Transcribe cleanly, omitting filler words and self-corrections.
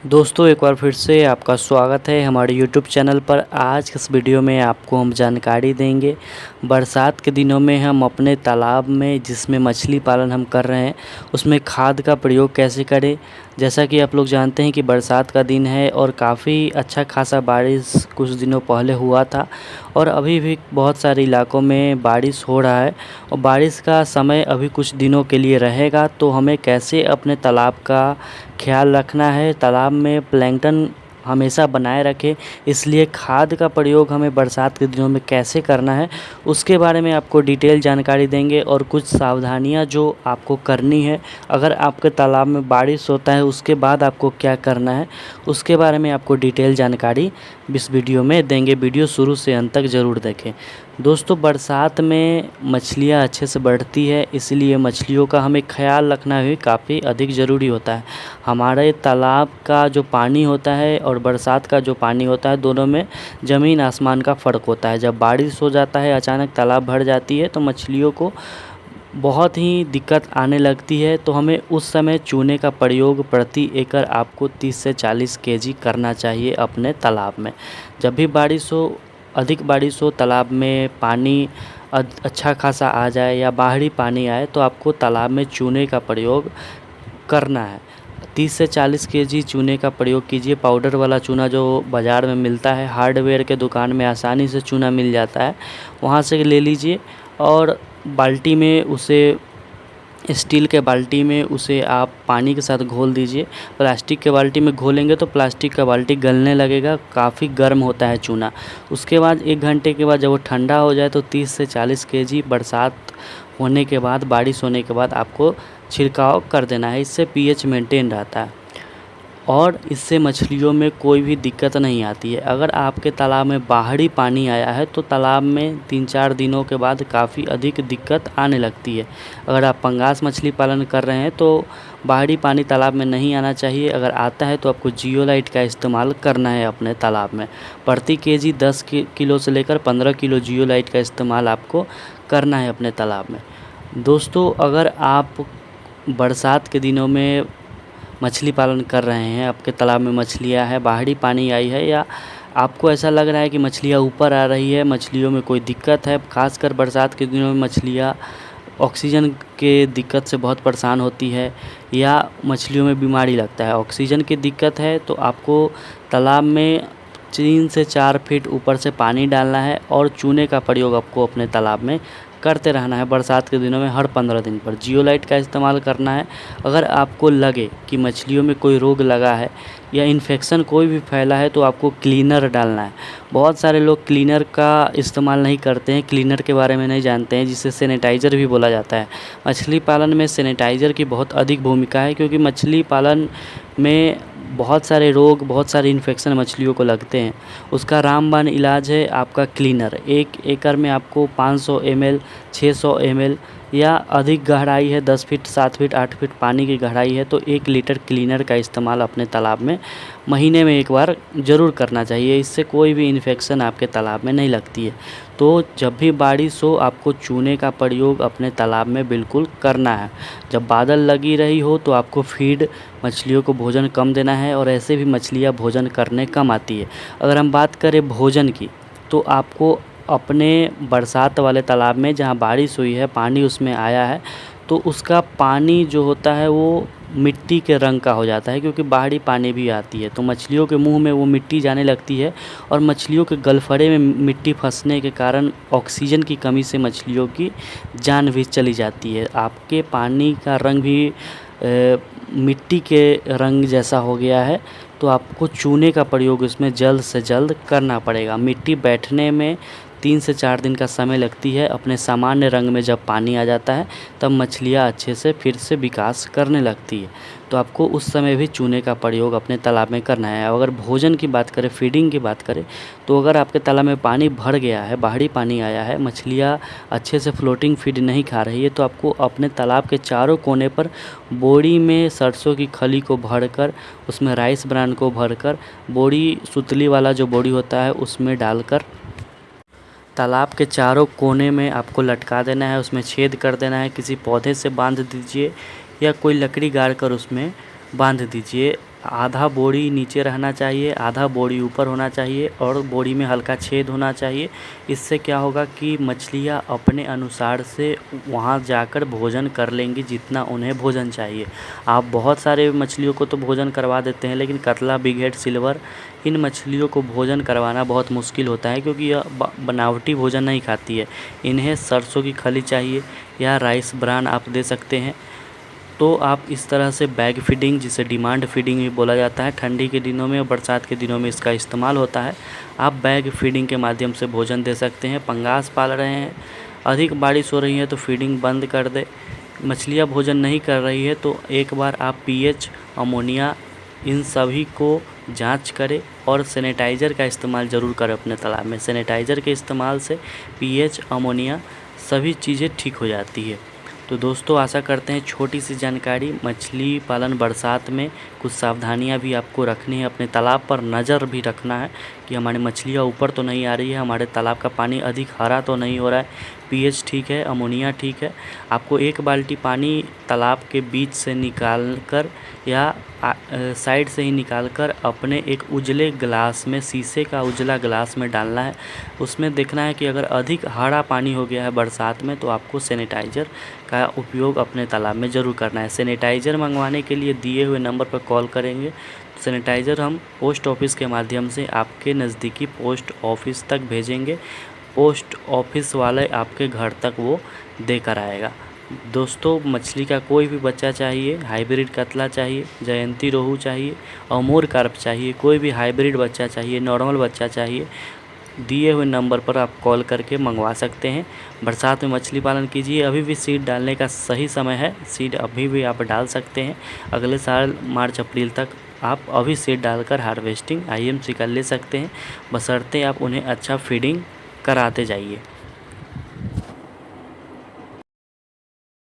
दोस्तों एक बार फिर से आपका स्वागत है हमारे YouTube चैनल पर। आज इस वीडियो में आपको हम जानकारी देंगे बरसात के दिनों में हम अपने तालाब में जिसमें मछली पालन हम कर रहे हैं उसमें खाद का प्रयोग कैसे करें। जैसा कि आप लोग जानते हैं कि बरसात का दिन है और काफ़ी अच्छा खासा बारिश कुछ दिनों पहले हुआ था और अभी भी बहुत सारे इलाकों में बारिश हो रहा है और बारिश का समय अभी कुछ दिनों के लिए रहेगा। तो हमें कैसे अपने तालाब का ख्याल रखना है, तालाब में प्लैंकटन हमेशा बनाए रखें, इसलिए खाद का प्रयोग हमें बरसात के दिनों में कैसे करना है उसके बारे में आपको डिटेल जानकारी देंगे और कुछ सावधानियां जो आपको करनी है अगर आपके तालाब में बारिश होता है उसके बाद आपको क्या करना है उसके बारे में आपको डिटेल जानकारी इस वीडियो में देंगे। वीडियो शुरू से अंत तक ज़रूर देखें। दोस्तों बरसात में मछलियाँ अच्छे से बढ़ती है, इसलिए मछलियों का हमें ख्याल रखना भी काफ़ी अधिक ज़रूरी होता है। हमारे तालाब का जो पानी होता है और बरसात का जो पानी होता है दोनों में ज़मीन आसमान का फ़र्क होता है। जब बारिश हो जाता है अचानक तालाब भर जाती है तो मछलियों को बहुत ही दिक्कत आने लगती है। तो हमें उस समय चूने का प्रयोग प्रति एकड़ आपको 30 से 40 केजी करना चाहिए अपने तालाब में। जब भी बारिश हो, अधिक बारिश हो, तालाब में पानी अच्छा खासा आ जाए या बाहरी पानी आए तो आपको तालाब में चूने का प्रयोग करना है। 30 से 40 केजी चूने का प्रयोग कीजिए। पाउडर वाला चूना जो बाज़ार में मिलता है, हार्डवेयर के दुकान में आसानी से चूना मिल जाता है, वहाँ से ले लीजिए और बाल्टी में उसे स्टील के बाल्टी में उसे आप पानी के साथ घोल दीजिए। प्लास्टिक के बाल्टी में घोलेंगे तो प्लास्टिक का बाल्टी गलने लगेगा, काफ़ी गर्म होता है चूना। उसके बाद 1 घंटे के बाद जब वो ठंडा हो जाए तो 30 से 40 केजी बरसात होने के बाद, बारिश होने के बाद आपको छिड़काव कर देना है। इससे पीएच मेंटेन रहता है और इससे मछलियों में कोई भी दिक्कत नहीं आती है। अगर आपके तालाब में बाहरी पानी आया है तो तालाब में 3-4 दिनों के बाद काफ़ी अधिक दिक्कत आने लगती है। अगर आप पंगास मछली पालन कर रहे हैं तो बाहरी पानी तालाब में नहीं आना चाहिए। अगर आता है तो आपको जियोलाइट का इस्तेमाल करना है अपने तालाब में। प्रति केजी 10 किलो से लेकर 15 किलो जियोलाइट का इस्तेमाल आपको करना है अपने तालाब में। दोस्तों अगर आप बरसात के दिनों में मछली पालन कर रहे हैं, आपके तालाब में मछलियाँ है, बाहरी पानी आई है या आपको ऐसा लग रहा है कि मछलियाँ ऊपर आ रही है, मछलियों में कोई दिक्कत है, खासकर बरसात के दिनों में मछलियाँ ऑक्सीजन के दिक्कत से बहुत परेशान होती है या मछलियों में बीमारी लगता है, ऑक्सीजन की दिक्कत है, तो आपको तालाब में 3 से 4 फीट ऊपर से पानी डालना है और चूने का प्रयोग आपको अपने तालाब में करते रहना है। बरसात के दिनों में हर 15 दिन पर जियोलाइट का इस्तेमाल करना है। अगर आपको लगे कि मछलियों में कोई रोग लगा है या इन्फेक्शन कोई भी फैला है तो आपको क्लीनर डालना है। बहुत सारे लोग क्लीनर का इस्तेमाल नहीं करते हैं, क्लीनर के बारे में नहीं जानते हैं, जिसे सैनिटाइज़र भी बोला जाता है। मछली पालन में सैनिटाइज़र की बहुत अधिक भूमिका है क्योंकि मछली पालन में बहुत सारे रोग, बहुत सारे इन्फेक्शन मछलियों को लगते हैं। उसका रामबाण इलाज है आपका क्लीनर। 1 एकड़ में आपको 500 ml, 600 ml या अधिक गहराई है 10 फीट, 7 फीट, 8 फीट पानी की गहराई है तो 1 लीटर क्लीनर का इस्तेमाल अपने तालाब में महीने में 1 बार ज़रूर करना चाहिए। इससे कोई भी इन्फेक्शन आपके तालाब में नहीं लगती है। तो जब भी बारिश हो आपको चूने का प्रयोग अपने तालाब में बिल्कुल करना है। जब बादल लगी रही हो तो आपको फीड, मछलियों को भोजन कम देना है और ऐसे भी मछलियाँ भोजन करने कम आती है। अगर हम बात करें भोजन की तो आपको अपने बरसात वाले तालाब में जहाँ बारिश हुई है, पानी उसमें आया है तो उसका पानी जो होता है वो मिट्टी के रंग का हो जाता है क्योंकि बाहरी पानी भी आती है तो मछलियों के मुंह में वो मिट्टी जाने लगती है और मछलियों के गलफड़े में मिट्टी फंसने के कारण ऑक्सीजन की कमी से मछलियों की जान भी चली जाती है। आपके पानी का रंग भी मिट्टी के रंग जैसा हो गया है तो आपको चूने का प्रयोग इसमें जल्द से जल्द करना पड़ेगा। मिट्टी बैठने में 3 से 4 दिन का समय लगती है। अपने सामान्य रंग में जब पानी आ जाता है तब मछलियाँ अच्छे से फिर से विकास करने लगती है। तो आपको उस समय भी चूने का प्रयोग अपने तालाब में करना है। अगर भोजन की बात करें, फीडिंग की बात करें तो अगर आपके तालाब में पानी भर गया है, बाहरी पानी आया है, मछलियाँ अच्छे से फ्लोटिंग फीड नहीं खा रही है तो आपको अपने तालाब के चारों कोने पर बोरी में सरसों की खली को भरकर, उसमें राइस ब्रान को भरकर, बोरी सुतली वाला जो बोरी होता है उसमें डालकर तालाब के चारों कोने में आपको लटका देना है, उसमें छेद कर देना है। किसी पौधे से बांध दीजिए या कोई लकड़ी गाड़ कर उसमें बांध दीजिए। आधा बोरी नीचे रहना चाहिए, आधा बोरी ऊपर होना चाहिए और बोरी में हल्का छेद होना चाहिए। इससे क्या होगा कि मछलियाँ अपने अनुसार से वहाँ जाकर भोजन कर लेंगी जितना उन्हें भोजन चाहिए। आप बहुत सारे मछलियों को तो भोजन करवा देते हैं, लेकिन कतला, बिग हेड, सिल्वर, इन मछलियों को भोजन करवाना बहुत मुश्किल होता है, क्योंकि यह बनावटी भोजन नहीं खाती है। इन्हें सरसों की खली चाहिए या राइस ब्रान आप दे सकते हैं। तो आप इस तरह से बैग फीडिंग, जिसे डिमांड फीडिंग भी बोला जाता है, ठंडी के दिनों में और बरसात के दिनों में इसका इस्तेमाल होता है। आप बैग फीडिंग के माध्यम से भोजन दे सकते हैं। पंगास पाल रहे हैं, अधिक बारिश हो रही है तो फीडिंग बंद कर दे। मछलियाँ भोजन नहीं कर रही है तो एक बार आप पीएच, अमोनिया, इन सभी को जांच करें और सैनिटाइज़र का इस्तेमाल ज़रूर करें अपने तालाब में। सैनिटाइज़र के इस्तेमाल से पीएच, अमोनिया सभी चीज़ें ठीक हो जाती है। तो दोस्तों, आशा करते हैं छोटी सी जानकारी मछली पालन बरसात में कुछ सावधानियां भी आपको रखनी है। अपने तालाब पर नज़र भी रखना है कि हमारी मछलियां ऊपर तो नहीं आ रही है, हमारे तालाब का पानी अधिक हरा तो नहीं हो रहा है, पीएच ठीक है, अमोनिया ठीक है। आपको एक बाल्टी पानी तालाब के बीच से निकाल कर या साइड से ही निकालकर अपने एक उजले गिलास में, शीशे का उजला गिलास में डालना है। उसमें देखना है कि अगर अधिक हरा पानी हो गया है बरसात में तो आपको सैनिटाइज़र का उपयोग अपने तालाब में ज़रूर करना है। सैनिटाइज़र मंगवाने के लिए दिए हुए नंबर पर कॉल करेंगे। सैनिटाइज़र हम पोस्ट ऑफिस के माध्यम से आपके नज़दीकी पोस्ट ऑफिस तक भेजेंगे। पोस्ट ऑफिस वाले आपके घर तक वो देकर आएगा। दोस्तों, मछली का कोई भी बच्चा चाहिए, हाइब्रिड कतला चाहिए, जयंती रोहू चाहिए, अमूर कार्प चाहिए, कोई भी हाइब्रिड बच्चा चाहिए, नॉर्मल बच्चा चाहिए, दिए हुए नंबर पर आप कॉल करके मंगवा सकते हैं। बरसात में मछली पालन कीजिए। अभी भी सीड डालने का सही समय है, सीड अभी भी आप डाल सकते हैं। अगले साल मार्च अप्रैल तक आप अभी सीड डालकर हार्वेस्टिंग आईएमसी का ले सकते हैं, बशर्ते आप उन्हें अच्छा फीडिंग कराते जाइए।